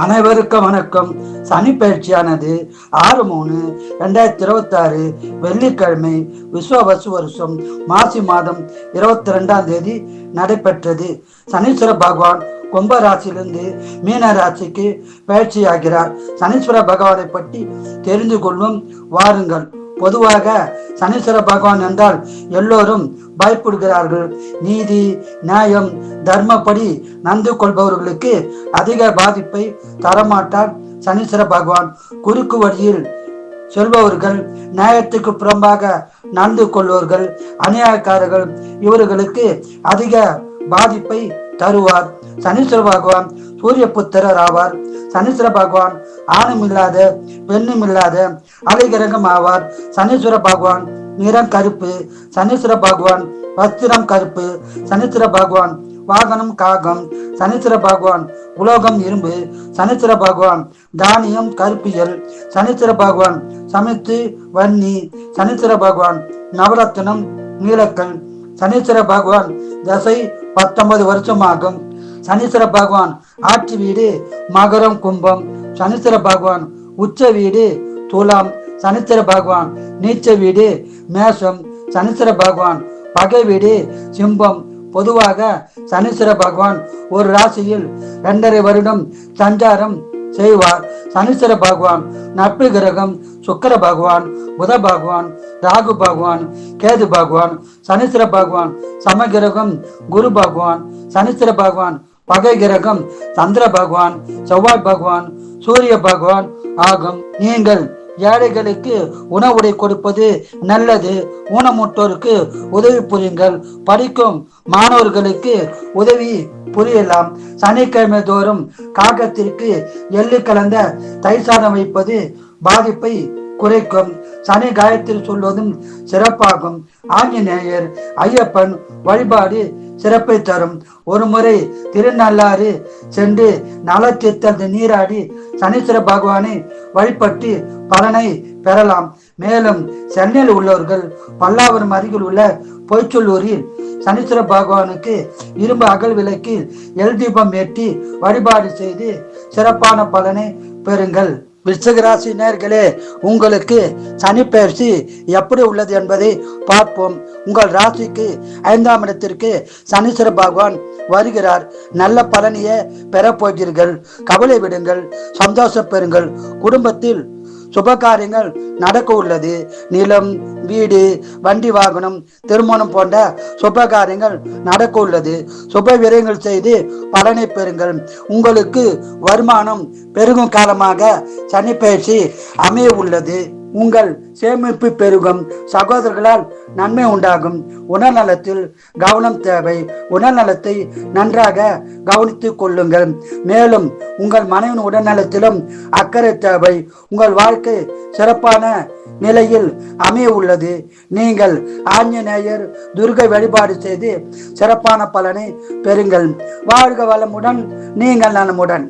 அனைவருக்கும் வணக்கம். சனி பயிற்சியானது 6/3/2026 வெள்ளிக்கிழமை விஸ்வவசு வருஷம் மாசி மாதம் 22 நடைபெற்றது. சனீஸ்வர பகவான் கும்ப ராசியிலிருந்து மீன ராசிக்கு பயிற்சியாகிறார். சனீஸ்வர பகவானை பற்றி தெரிந்து கொள்ளும் வாருங்கள். பொதுவாக சனீஸ்வர பகவான் என்றால் எல்லோரும் பயப்படுகிறார்கள். நீதி, நியாயம், தர்மப்படி நடந்து கொள்பவர்களுக்கு அதிக பாதிப்பை தரமாட்டார் சனீஸ்வர பகவான். குறுக்கு வழியில் செல்பவர்கள், நியாயத்துக்கு புறம்பாக நடந்து கொள்வர்கள், அநியாயக்காரர்கள் இவர்களுக்கு அதிக பாதிப்பை தருவார். சனீஸ்வர பகவான் சூரிய புத்திரர் ஆவார். சனீஸ்வர பகவான் ஆணும் இல்லாத பெண்ணும் இல்லாத அலைகிரகம் ஆவார். சனீஸ்வர பகவான் நிறம் கருப்பு. சனீஸ்வர பகவான் வஸ்திரம் கருப்பு. சனீஸ்வர பகவான் வாகனம் காகம். சனீஸ்வர பகவான் உலோகம் இரும்பு. சனீஸ்வர பகவான் தானியம் கருப்பியல். சனீஸ்வர பகவான் சமைத்து வன்னி. சனீஸ்வர பகவான் நவரத்னம் நீலக்கல். சனீஸ்வர பகவான் தசை 19 வருஷமாகும். சனீஸ்வர பகவான் ஆட்சி வீடு மகரம் கும்பம். சனீஸ்வர பகவான் உச்ச வீடு துலாம். சனீஸ்வர பகவான் நீச்ச வீடு மேஷம். சனீஸ்வர பகவான் பகை வீடு சிம்பம். பொதுவாக சனீஸ்வர பகவான் ஒரு ராசியில் 2.5 வருடம் சஞ்சாரம் செய்வார். சனீஸ்வர பகவான் நட்பு கிரகம் சுக்கிர பகவான், புத பகவான், ராகு பகவான், கேது பகவான். சனீஸ்வர பகவான் சமகிரகம் குரு பகவான். சனீஸ்வர பகவான் பகை கிரகம் சந்திர பகவான், செவ்வாய் பகவான், சூரிய பகவான் ஆகும். நீங்கள் ஏழைகளுக்கு உணவுடை கொடுப்பது நல்லது. ஊனமுற்றோருக்கு உதவி புரியுங்கள். படிக்கும் மாணவர்களுக்கு உதவி புரியலாம். சனிக்கிழமை தோறும் காகத்திற்கு எள்ளு கலந்த தயிர் சாதம் வைப்பது பாதிப்பை குறைக்கும். சனி காயத்ரி சொல்வதும் சிறப்பாகும். ஆஞ்சநேயர், ஐயப்பன் வழிபாடு சிறப்பை தரும். ஒரு முறை திருநள்ளாறு சென்று நலத்தீர்த்த நீராடி சனீஸ்வர பகவானை வழிபட்டு பலனை பெறலாம். மேலும் சென்னையில் உள்ளவர்கள் பல்லாவரம் அருகில் உள்ள பொய்ச்சொல்லூரில் சனீஸ்வர பகவானுக்கு இரும்பு அகல் விளக்கி எல் தீபம் ஏற்றி வழிபாடு செய்து சிறப்பான பலனை பெறுங்கள். விருச்சிகராசி நேயர்களே, உங்களுக்கு சனி பயிற்சி எப்படி உள்ளது என்பதை பார்ப்போம். உங்கள் ராசிக்கு 5ஆம் இடத்திற்கு சனீஸ்வர பகவான் வருகிறார். நல்ல பலனையே பெறப்போகிறீர்கள். கவலை விடுங்கள், சந்தோஷம் பெறுங்கள். குடும்பத்தில் சுபகாரியங்கள் நடக்க உள்ளது. நிலம், வீடு, வண்டி வாகனம், திருமணம் போன்ற சுபகாரியங்கள் நடக்க உள்ளது. சுப விரயங்கள் செய்து பலனை பெறுங்கள். உங்களுக்கு வருமானம் பெருகும் காலமாக சனி பயிற்சி அமைய உள்ளது. உங்கள் சேமிப்பு பெருகும். சகோதரர்களால் நன்மை உண்டாகும். உடல்நலத்தில் கவனம் தேவை. உடல்நலத்தை நன்றாக கவனித்துக் கொள்ளுங்கள். மேலும் உங்கள் மனைவின் உடல்நலத்திலும் அக்கறை தேவை. உங்கள் வாழ்க்கை சிறப்பான நிலையில் அமைய உள்ளது. நீங்கள் ஆஞ்சநேயர், துர்கை வழிபாடு செய்து சிறப்பான பலனை பெறுங்கள். வாழ்க வளமுடன், நீங்கள் நலமுடன்.